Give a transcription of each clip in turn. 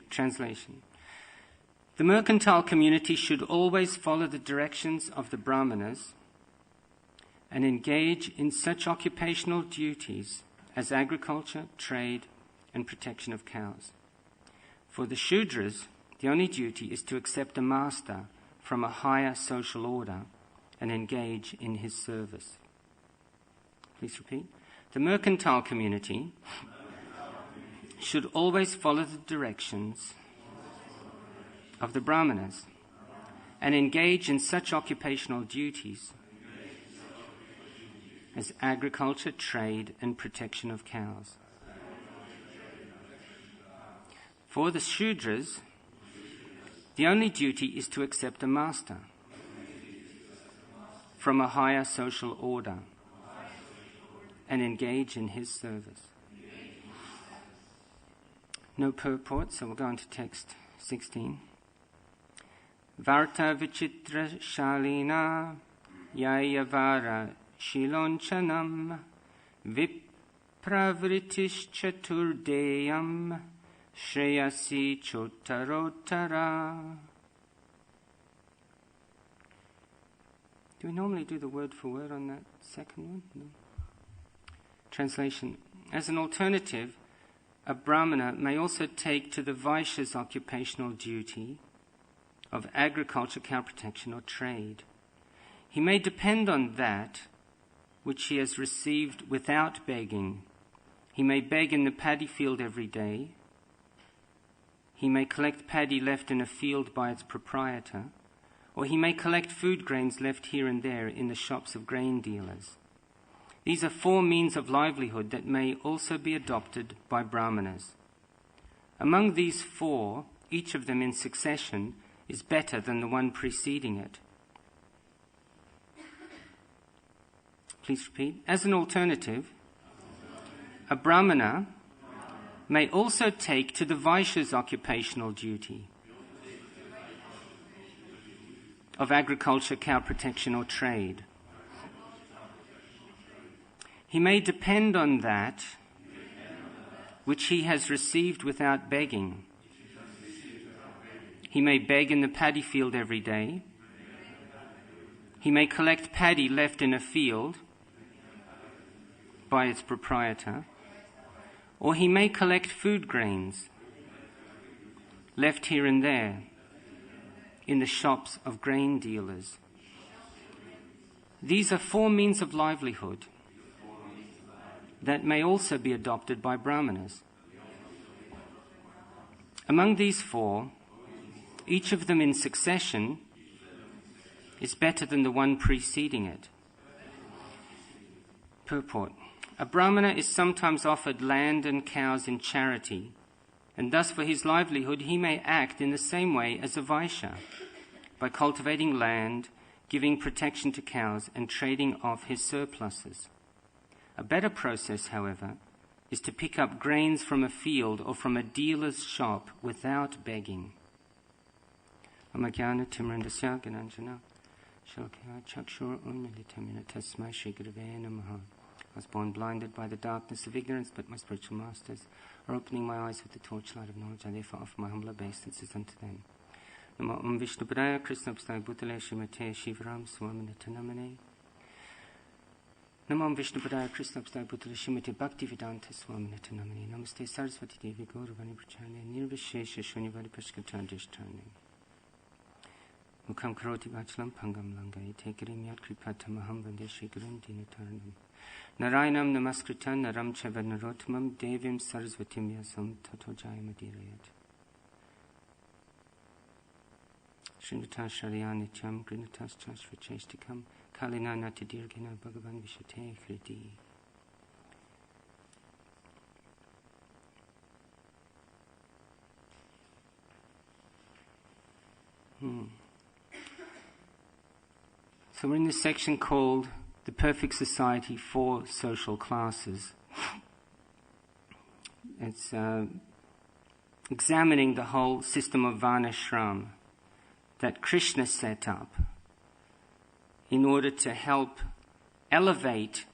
Translation. The mercantile community should always follow the directions of the Brahmanas and engage in such occupational duties as agriculture, trade, and protection of cows. For the Shudras, the only duty is to accept a master from a higher social order and engage in his service. Please repeat. The mercantile community should always follow the directions of the Brahmanas and engage in such occupational duties as agriculture, trade, and protection of cows. For the Shudras, the only duty is to accept a master from a higher social order and engage in his service. No purport, so we'll go on to text 16. Varta vichitra shalina yayavara shilonchanam vipravritish chaturdeyam shreyasi chotarotara. Do we normally do the word for word on that second one? No. Translation. As an alternative, a Brahmana may also take to the Vaishya's occupational duty of agriculture, cow protection, or trade. He may depend on that which he has received without begging. He may beg in the paddy field every day. He may collect paddy left in a field by its proprietor, or he may collect food grains left here and there in the shops of grain dealers. These are 4 means of livelihood that may also be adopted by Brahmanas. Among these 4, each of them in succession is better than the one preceding it. Please repeat. As an alternative, a Brahmana may also take to the Vaishya's occupational duty of agriculture, cow protection, or trade. He may depend on that which he has received without begging. He may beg in the paddy field every day. He may collect paddy left in a field by its proprietor, or he may collect food grains left here and there in the shops of grain dealers. These are 4 means of livelihood that may also be adopted by Brahmanas. Among these 4, each of them in succession is better than the one preceding it. Purport. A Brahmana is sometimes offered land and cows in charity, and thus for his livelihood he may act in the same way as a Vaishya, by cultivating land, giving protection to cows, and trading off his surpluses. A better process, however, is to pick up grains from a field or from a dealer's shop without begging. Amagyana timrandasya gananjana shalakya chakshur unmilitamina tasmai shri gurave namaha. I was born blinded by the darkness of ignorance, but my spiritual masters are opening my eyes with the torchlight of knowledge. I therefore offer my humble obeisances unto them. Namo Om Vishnupadaya Krishna Pstai Bhutale Shrimate Shivaram Swami Nitanamane. Namo Om Vishnupadaya Krishna Pstai Bhutale Shrimate Bhaktivedanta Swami Nitanamane. Namaste Saraswati Devi Gauravani Prachane Nirvishesha Shunyavari Pashkatandrishtane. Mukham Karoti Vachalam Pangam Langai Tekirim Yat Kripatamaham Vande Shikaram Dinataranam. Narayanam Namaskritan Naram Cheva Narottamam Devim Saraswatim Yasam Tato Jayamadhirayat. Shrinatas Sharyani Nityam Grinatas Chashvacheshtikam Kalina Natidirgina Bhagavan Vishate Hridi. So we're in this section called The Perfect Society for Social Classes. It's examining the whole system of Varnashram that Krishna set up in order to help elevate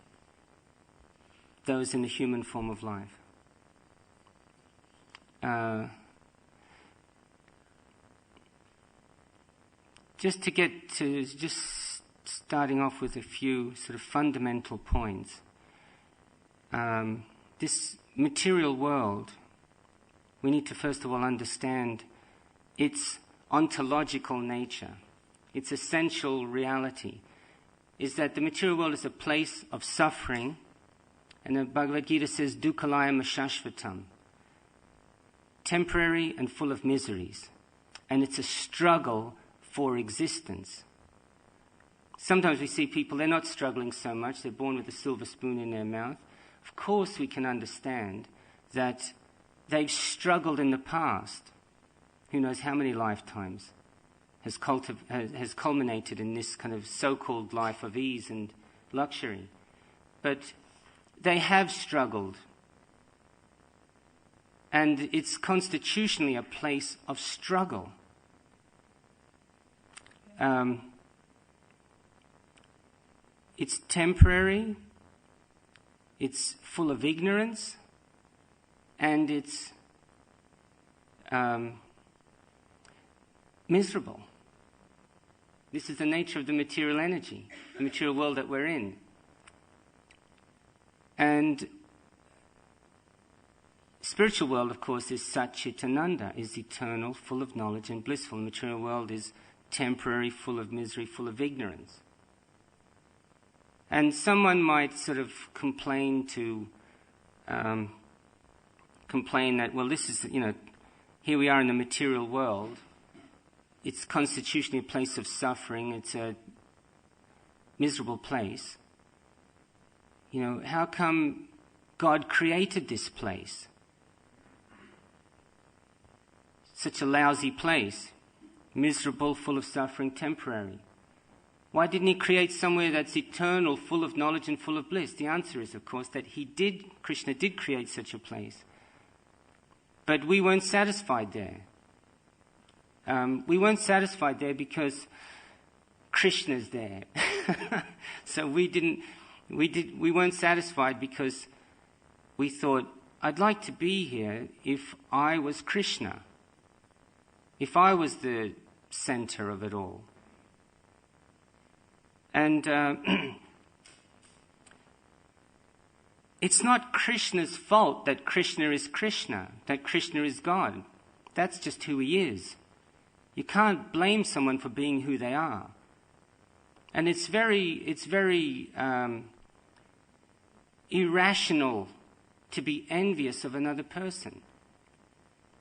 those in the human form of life. just to get to just starting off with a few sort of fundamental points. This material world, we need to first of all understand its ontological nature, its essential reality, is that the material world is a place of suffering, and the Bhagavad Gita says, dukkhalayam ashashvatam, temporary and full of miseries, and it's a struggle for existence. Sometimes we see people, they're not struggling so much, they're born with a silver spoon in their mouth. Of course we can understand that they've struggled in the past. Who knows how many lifetimes has culminated in this kind of so-called life of ease and luxury. But they have struggled. And it's constitutionally a place of struggle. It's temporary, it's full of ignorance, and it's miserable. This is the nature of the material energy, the material world that we're in. And spiritual world, of course, is Satchitananda, is eternal, full of knowledge and blissful. The material world is temporary, full of misery, full of ignorance. And someone might sort of complain that, well, this is, here we are in the material world. It's constitutionally a place of suffering. It's a miserable place. How come God created this place? Such a lousy place. Miserable, full of suffering, temporary. Why didn't he create somewhere that's eternal, full of knowledge and full of bliss? The answer is, of course, that Krishna did create such a place. But we weren't satisfied there. We weren't satisfied there because Krishna's there. So we weren't satisfied because we thought, I'd like to be here if I was Krishna, if I was the center of it all. And it's not Krishna's fault that Krishna is Krishna, that Krishna is God. That's just who he is. You can't blame someone for being who they are. And it's very irrational to be envious of another person.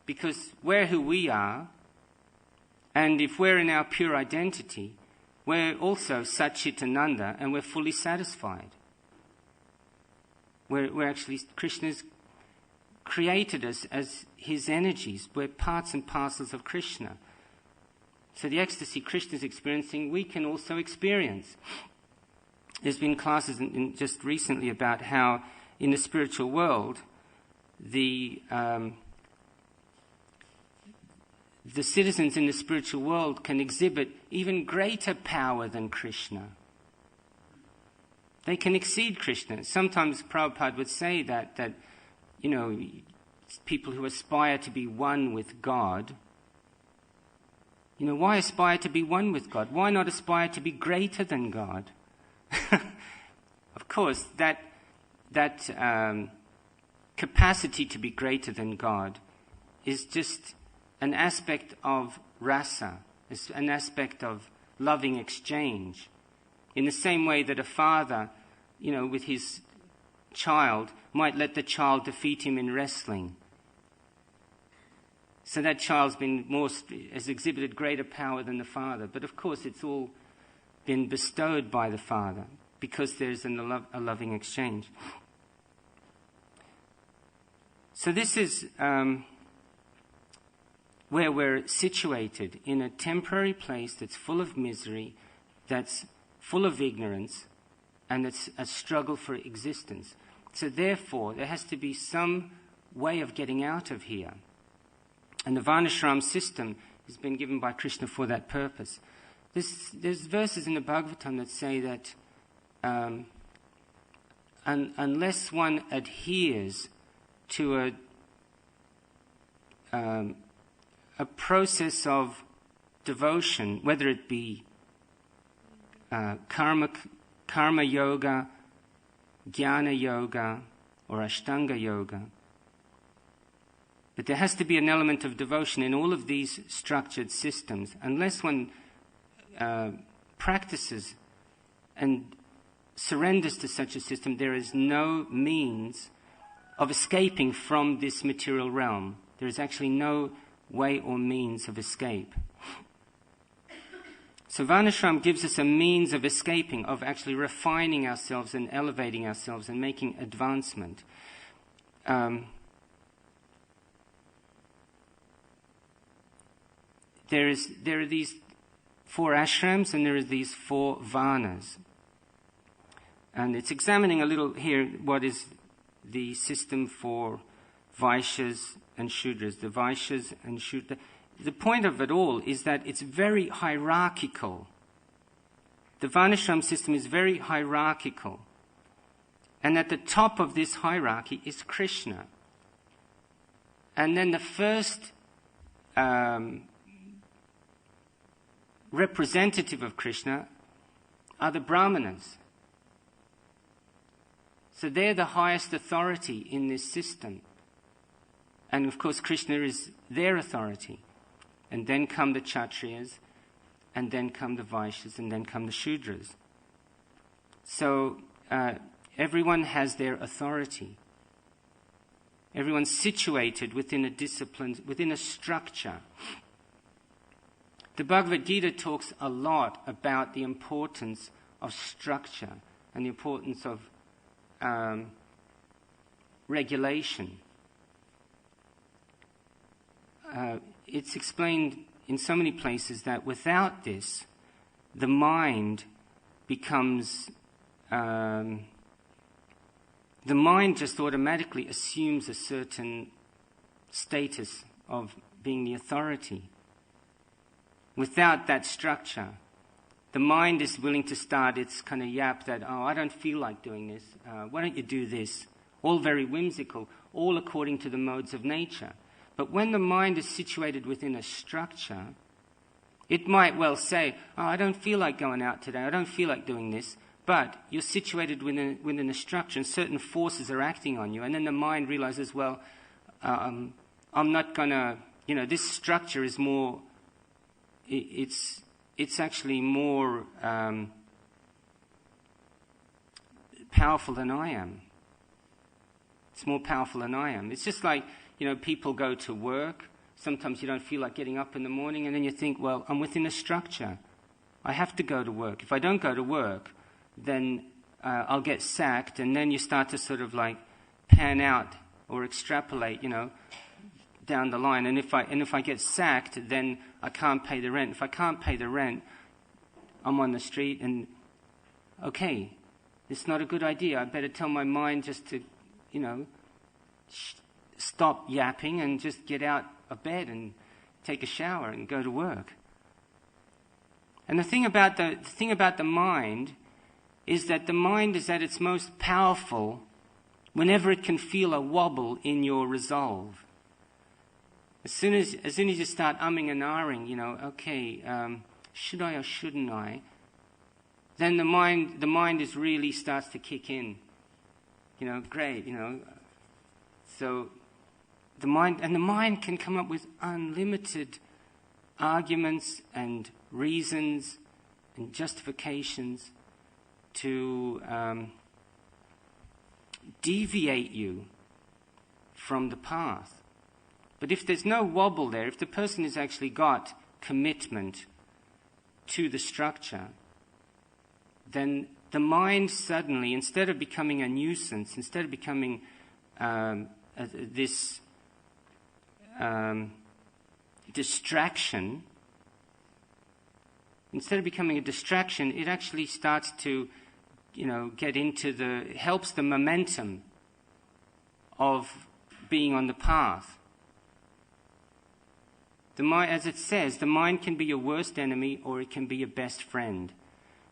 Because we're who we are, and if we're in our pure identity, we're also Satchitananda, and we're fully satisfied. We're actually, Krishna's created us as his energies. We're parts and parcels of Krishna. So the ecstasy Krishna's experiencing, we can also experience. There's been classes just recently about how in the spiritual world, the citizens in the spiritual world can exhibit even greater power than Krishna. They can exceed Krishna. Sometimes Prabhupada would say that people who aspire to be one with God, why aspire to be one with God? Why not aspire to be greater than God? Of course, that capacity to be greater than God is just an aspect of rasa, it's an aspect of loving exchange. In the same way that a father, with his child, might let the child defeat him in wrestling. So that child's has exhibited greater power than the father. But of course, it's all been bestowed by the father because there's a loving exchange. So this is where we're situated, in a temporary place that's full of misery, that's full of ignorance, and it's a struggle for existence. So therefore, there has to be some way of getting out of here. And the Varnashram system has been given by Krishna for that purpose. There's verses in the Bhagavatam that say that unless one adheres to a process of devotion, whether it be karma yoga, jnana yoga, or ashtanga yoga. But there has to be an element of devotion in all of these structured systems. Unless one practices and surrenders to such a system, there is no means of escaping from this material realm. There is actually no way or means of escape. So Varnashram gives us a means of escaping, of actually refining ourselves and elevating ourselves and making advancement. There are these 4 ashrams and there are these 4 varnas. And it's examining a little here what is the system for Vaishyas and Shudras. The Vaishyas and Shudras. The point of it all is that it's very hierarchical. The Varnashram system is very hierarchical. And at the top of this hierarchy is Krishna. And then the first representative of Krishna are the Brahmanas. So they're the highest authority in this system. And of course Krishna is their authority. And then come the Kshatriyas, and then come the Vaishyas, and then come the Shudras. So everyone has their authority. Everyone's situated within a discipline, within a structure. The Bhagavad Gita talks a lot about the importance of structure and the importance of regulation. It's explained in so many places that without this, the mind becomes... the mind just automatically assumes a certain status of being the authority. Without that structure, the mind is willing to start its kind of yap that, oh, I don't feel like doing this. Why don't you do this? All very whimsical, all according to the modes of nature. But when the mind is situated within a structure, it might well say, oh, I don't feel like going out today. I don't feel like doing this. But you're situated within a structure and certain forces are acting on you. And then the mind realizes, well, I'm not going to, this structure is more, it's actually more powerful than I am. It's more powerful than I am. It's just like, people go to work. Sometimes you don't feel like getting up in the morning, and then you think, well, I'm within a structure. I have to go to work. If I don't go to work, then I'll get sacked, and then you start to sort of like pan out or extrapolate, down the line. And if I get sacked, then I can't pay the rent. If I can't pay the rent, I'm on the street, and okay, it's not a good idea. I better tell my mind just to, stop yapping and just get out of bed and take a shower and go to work. And the thing about the mind is that the mind is at its most powerful whenever it can feel a wobble in your resolve. As soon as you start umming and ahhing, should I or shouldn't I? Then the mind is really starts to kick in. Great, So the mind can come up with unlimited arguments and reasons and justifications to deviate you from the path. But if there's no wobble there, if the person has actually got commitment to the structure, then the mind suddenly, instead of becoming a nuisance, instead of becoming this distraction, instead of becoming a distraction, it actually starts to, get into helps the momentum of being on the path. The mind, as it says, the mind can be your worst enemy or it can be your best friend.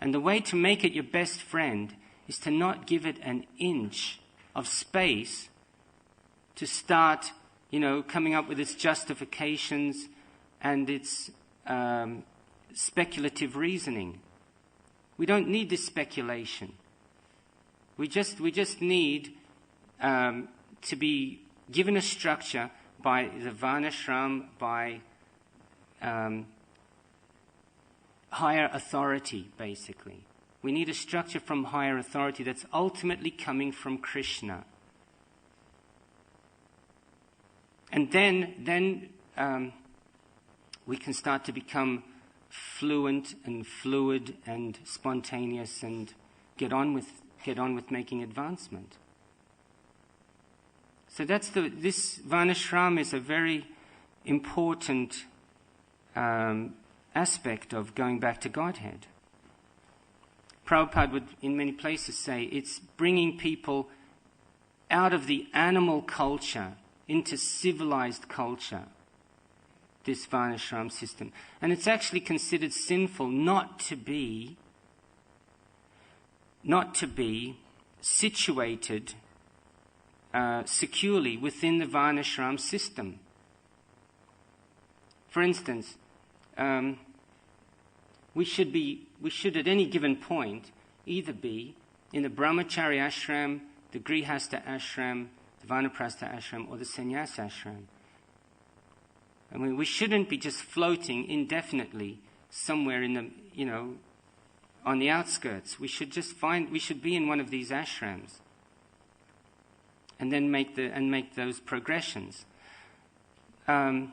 And the way to make it your best friend is to not give it an inch of space to start, coming up with its justifications and its speculative reasoning. We don't need this speculation. We just need to be given a structure by the Varnashram, by higher authority, basically. We need a structure from higher authority that's ultimately coming from Krishna. And then we can start to become fluent and fluid and spontaneous and get on with making advancement. So this Varnashram is a very important aspect of going back to Godhead. Prabhupada would in many places say it's bringing people out of the animal culture into civilized culture, this Varnashram system. And it's actually considered sinful not to be situated securely within the Varnashram system. For instance, we should at any given point either be in the Brahmachari ashram, the Grihastha ashram, the Vanaprastha ashram, or the Sannyas ashram. I mean, we shouldn't be just floating indefinitely somewhere in the, on the outskirts. We should be in one of these ashrams, and then make those progressions. And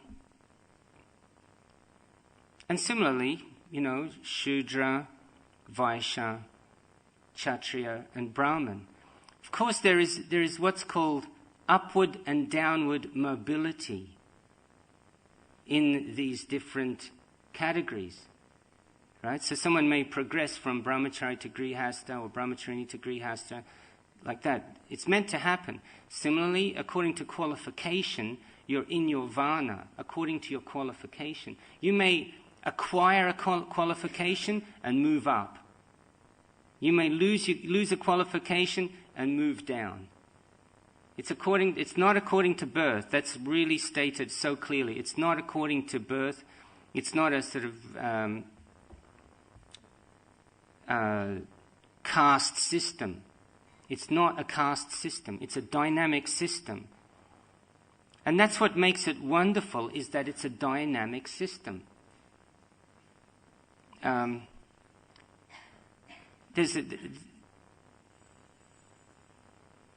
similarly, Shudra, Vaishya, Kshatriya, and Brahman. Of course, there is what's called upward and downward mobility in these different categories, right? So someone may progress from brahmachari to grihastha or brahmacharini to grihastha, like that. It's meant to happen. Similarly, according to qualification, you're in your varna, according to your qualification. You may acquire a qualification and move up. You may lose a qualification and move down. It's not according to birth. That's really stated so clearly. It's not according to birth. It's not a sort of caste system. It's not a caste system. It's a dynamic system. And that's what makes it wonderful, is that it's a dynamic system. I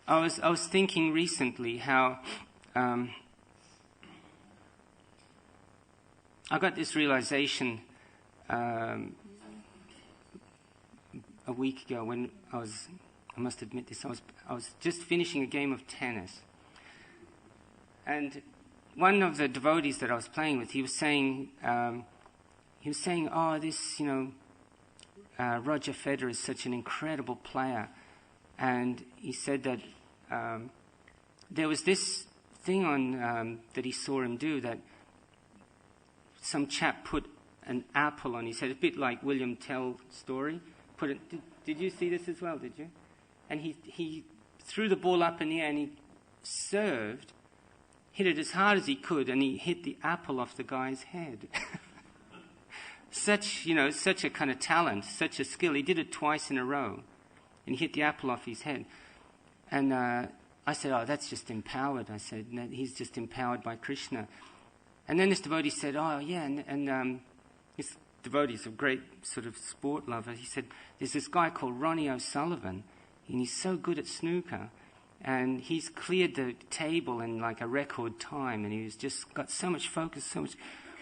was thinking recently how I got this realization a week ago when I must admit this, I was just finishing a game of tennis, and one of the devotees that I was playing with, he was saying, oh, this, Roger Federer is such an incredible player. And he said that there was this thing on that he saw him do, that some chap put an apple on his head, a bit like William Tell's story. Did you see this as well, did you? And he threw the ball up in the air and he served, hit it as hard as he could, and he hit the apple off the guy's head. Such a kind of talent, such a skill. He did it twice in a row. And he hit the apple off his head. And I said, oh, that's just empowered. I said, no, he's just empowered by Krishna. And then this devotee said, oh, yeah, and this devotee is a great sort of sport lover. He said, there's this guy called Ronnie O'Sullivan, and he's so good at snooker, and he's cleared the table in like a record time, and he's just got so much focus, so much.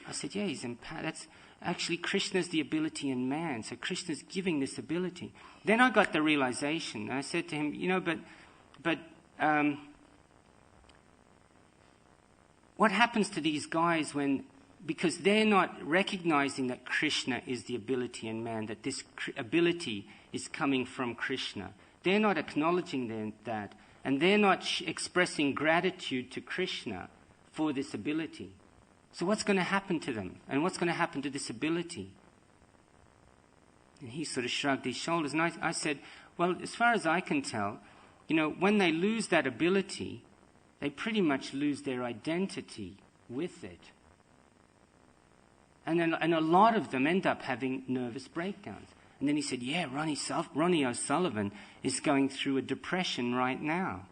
I said, yeah, he's empowered. That's actually Krishna's the ability in man, so Krishna's giving this ability. Then I got the realization. I said to him, but what happens to these guys because they're not recognizing that Krishna is the ability in man, that this ability is coming from Krishna. They're not acknowledging that, and they're not expressing gratitude to Krishna for this ability. So what's going to happen to them? And what's going to happen to this ability? And he sort of shrugged his shoulders. And I said, well, as far as I can tell, when they lose that ability, they pretty much lose their identity with it. And a lot of them end up having nervous breakdowns. And then he said, yeah, Ronnie O'Sullivan is going through a depression right now.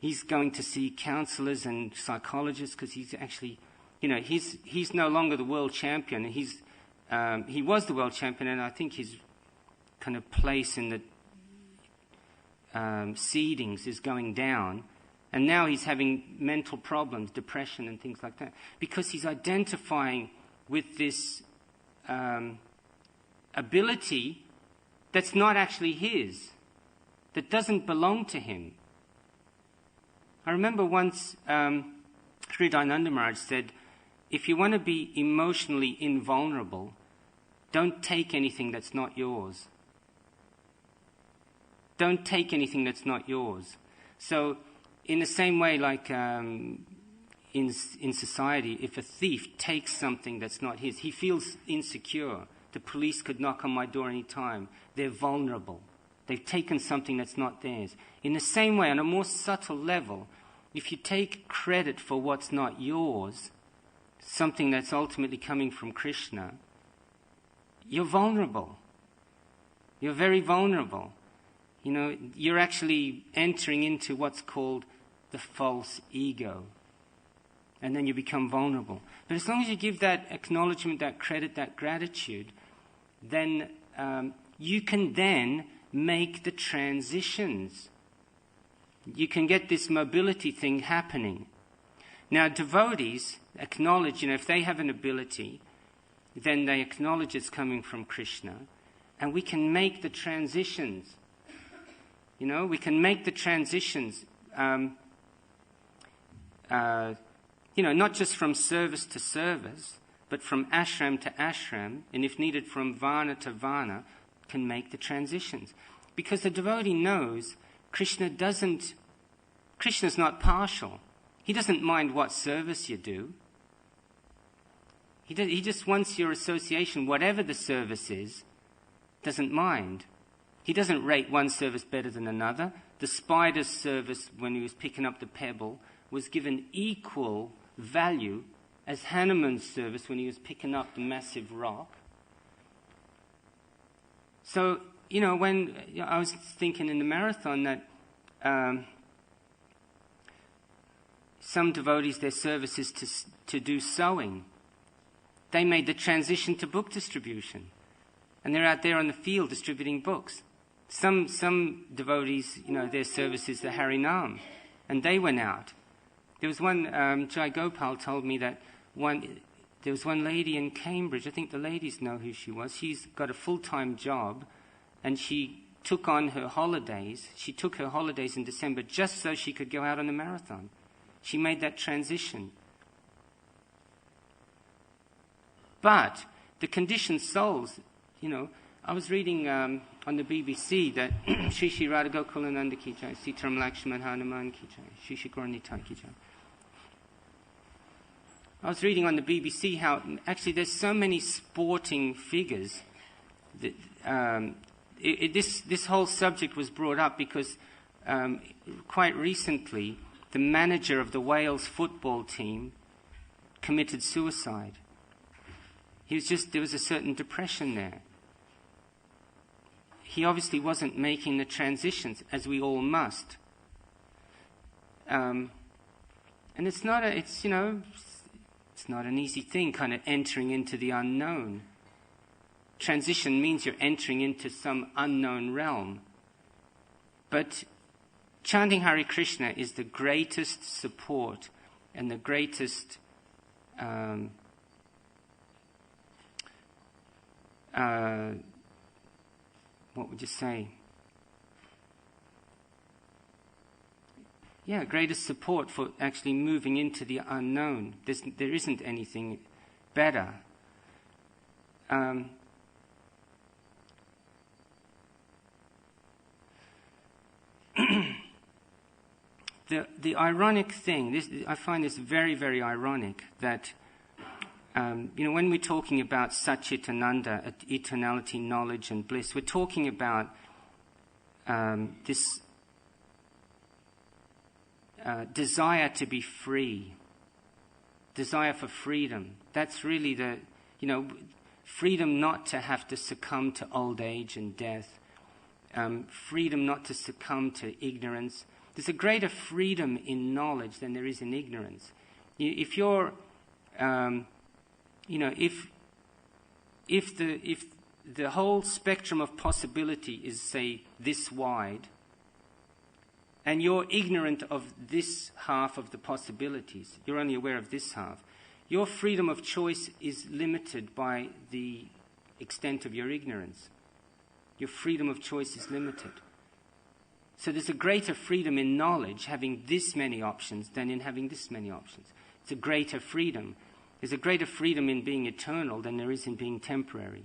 He's going to see counselors and psychologists because he's actually, he's no longer the world champion. He was the world champion, and I think his kind of place in the seedings is going down. And now he's having mental problems, depression and things like that, because he's identifying with this ability that's not actually his, that doesn't belong to him. I remember once Sri Dayananda Maharaj said, if you want to be emotionally invulnerable, don't take anything that's not yours. Don't take anything that's not yours. So in the same way, like in society, if a thief takes something that's not his, he feels insecure. The police could knock on my door any time. They're vulnerable. They've taken something that's not theirs. In the same way, on a more subtle level, if you take credit for what's not yours, something that's ultimately coming from Krishna, you're vulnerable. You're very vulnerable. You're actually entering into what's called the false ego. And then you become vulnerable. But as long as you give that acknowledgement, that credit, that gratitude, then you can then make the transitions. You can get this mobility thing happening. Now, devotees acknowledge, if they have an ability, then they acknowledge it's coming from Krishna, and we can make the transitions. We can make the transitions, not just from service to service, but from ashram to ashram, and if needed from varna to varna, can make the transitions. Because the devotee knows Krishna's not partial. He doesn't mind what service you do. He just wants your association, whatever the service is, doesn't mind. He doesn't rate one service better than another. The spider's service, when he was picking up the pebble, was given equal value as Hanuman's service when he was picking up the massive rock. So, when I was thinking in the marathon that some devotees, their service is to do sewing. They made the transition to book distribution. And they're out there on the field distributing books. Some devotees, their service is the Harinam. And they went out. There was one, Jai Gopal told me that there was one lady in Cambridge, I think the ladies know who she was. She's got a full-time job, and she took on her holidays. She took her holidays in December just so she could go out on the marathon. She made that transition. But the conditioned souls, I was reading on the BBC that Shri Shri Radha Gokulananda ki jai, Sitaram Lakshman Hanuman ki jai, Shri Shri Dayal Nitai ki jai. I was reading on the BBC how actually there's so many sporting figures that this whole subject was brought up because quite recently the manager of the Wales football team committed suicide. There was a certain depression there. He obviously wasn't making the transitions, as we all must. And it's not an easy thing, kind of entering into the unknown. Transition means you're entering into some unknown realm. But chanting Hare Krishna is the greatest support and the greatest what would you say? Yeah, greatest support for actually moving into the unknown. There isn't anything better. The ironic thing, I find this very, very ironic, that when we're talking about Satchitananda, eternality, knowledge and bliss, we're talking about this desire to be free, desire for freedom. That's really freedom not to have to succumb to old age and death, freedom not to succumb to ignorance. There's a greater freedom in knowledge than there is in ignorance. If you're, if the whole spectrum of possibility is, say, this wide, and you're ignorant of this half of the possibilities, you're only aware of this half, your freedom of choice is limited by the extent of your ignorance. Your freedom of choice is limited. So there's a greater freedom in knowledge, having this many options, than in having this many options. It's a greater freedom. There's a greater freedom in being eternal than there is in being temporary.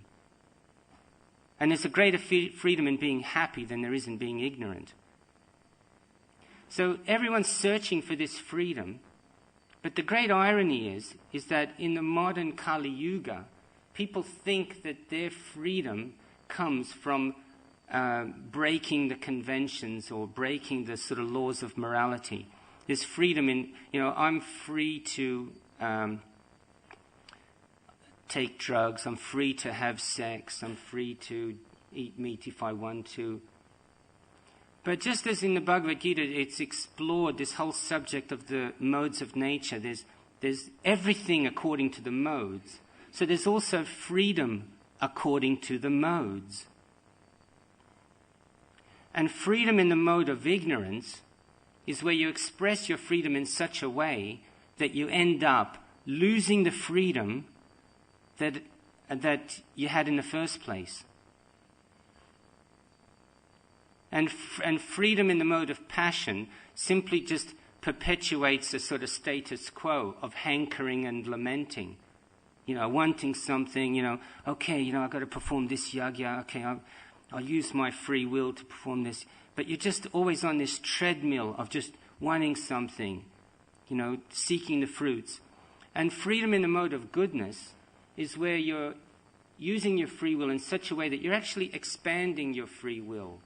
And there's a greater freedom in being happy than there is in being ignorant. So everyone's searching for this freedom, but the great irony is that in the modern Kali Yuga, people think that their freedom comes from breaking the conventions or breaking the sort of laws of morality. There's freedom in, I'm free to take drugs, I'm free to have sex, I'm free to eat meat if I want to. But just as in the Bhagavad Gita, it's explored this whole subject of the modes of nature. There's everything according to the modes. So there's also freedom according to the modes. And freedom in the mode of ignorance is where you express your freedom in such a way that you end up losing the freedom that you had in the first place. And freedom in the mode of passion simply just perpetuates a sort of status quo of hankering and lamenting. Wanting something, okay, I've got to perform this yagya, okay, I'll use my free will to perform this. But you're just always on this treadmill of just wanting something, seeking the fruits. And freedom in the mode of goodness is where you're using your free will in such a way that you're actually expanding your free will.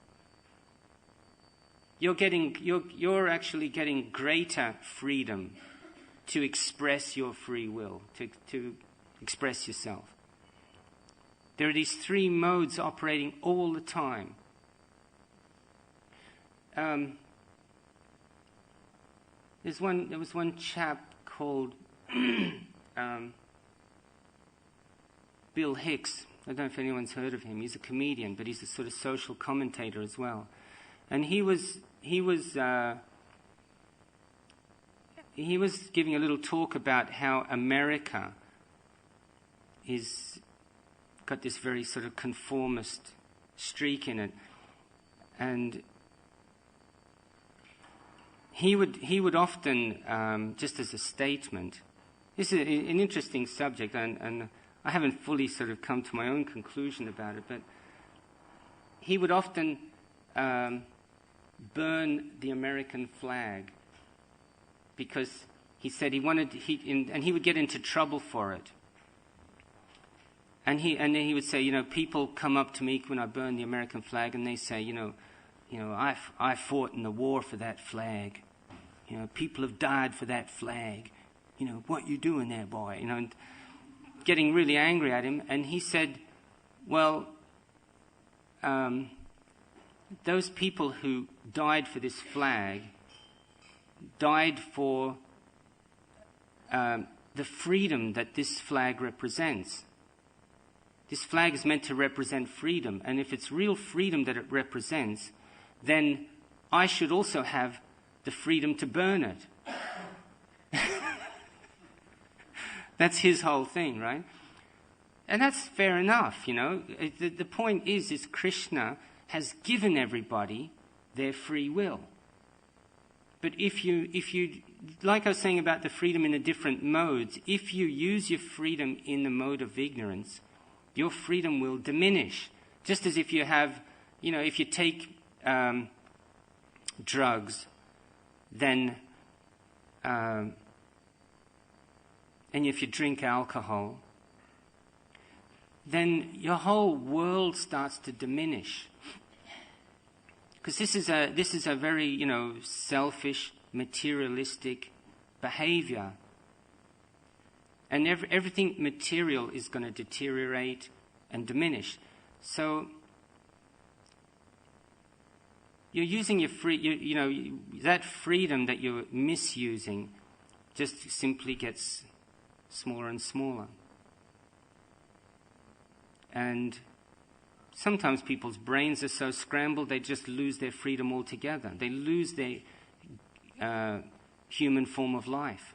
You're actually getting greater freedom to express your free will, to express yourself. There are these three modes operating all the time. There was one chap called Bill Hicks. I don't know if anyone's heard of him. He's a comedian, but he's a sort of social commentator as well. And he was giving a little talk about how America is got this very sort of conformist streak in it, and he would often, just as a statement, this is an interesting subject, and I haven't fully sort of come to my own conclusion about it, but he would often burn the American flag because he said he would get into trouble for it. And then he would say, people come up to me when I burn the American flag, and they say, I fought in the war for that flag. People have died for that flag. What you doing there, boy? And getting really angry at him. And he said, well, those people who died for this flag died for the freedom that this flag represents. This flag is meant to represent freedom, and if it's real freedom that it represents, then I should also have the freedom to burn it. That's his whole thing, right? And that's fair enough, The point is Krishna has given everybody their free will. But if you, like I was saying about the freedom in the different modes, if you use your freedom in the mode of ignorance, your freedom will diminish. Just as if you have, if you take drugs, then, and if you drink alcohol, then your whole world starts to diminish. Because this is a very, selfish, materialistic behavior. And everything material is going to deteriorate and diminish. So you're using your that freedom that you're misusing just simply gets smaller and smaller. And sometimes people's brains are so scrambled they just lose their freedom altogether. They lose their human form of life.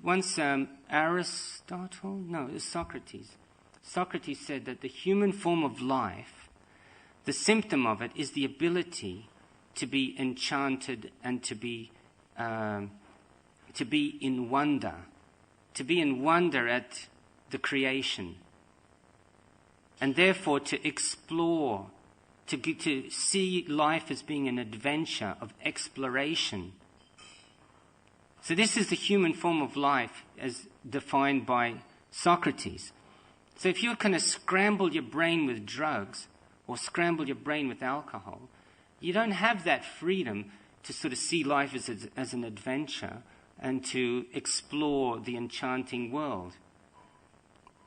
Once Aristotle? No, it was Socrates. Socrates said that the human form of life, the symptom of it is the ability to be enchanted and to be in wonder at the creation, and therefore to explore, to see life as being an adventure of exploration. So this is the human form of life as defined by Socrates. So if you're going to scramble your brain with drugs or scramble your brain with alcohol, you don't have that freedom to sort of see life as an adventure and to explore the enchanting world.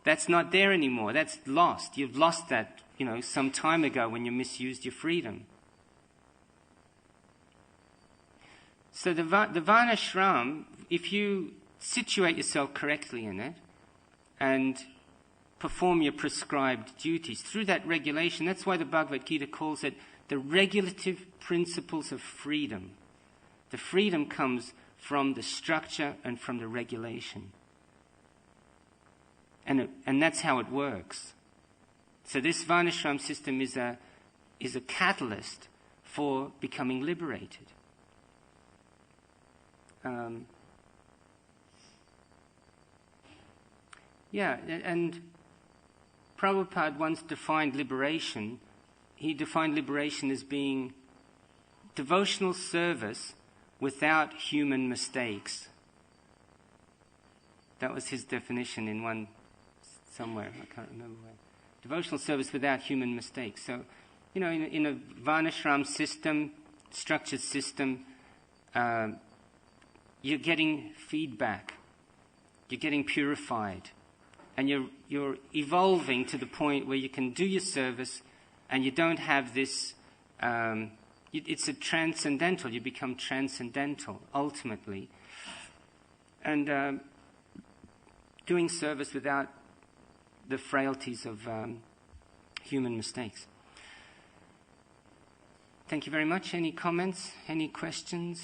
That's not there anymore. That's lost. You've lost that, some time ago when you misused your freedom. So the Varnashram, if you situate yourself correctly in it and perform your prescribed duties through that regulation, that's why the Bhagavad Gita calls it the regulative principles of freedom. The freedom comes from the structure and from the regulation. And that's how it works. So this Varnashram system is a catalyst for becoming liberated. And Prabhupada once defined liberation. He defined liberation as being devotional service without human mistakes. That was his definition in somewhere, I can't remember where. Devotional service without human mistakes. So, in a Varnashram system, structured system, you're getting feedback, you're getting purified, and you're evolving to the point where you can do your service and you don't have this, it's a transcendental, you become transcendental ultimately. And doing service without the frailties of human mistakes. Thank you very much. Any comments? Any questions?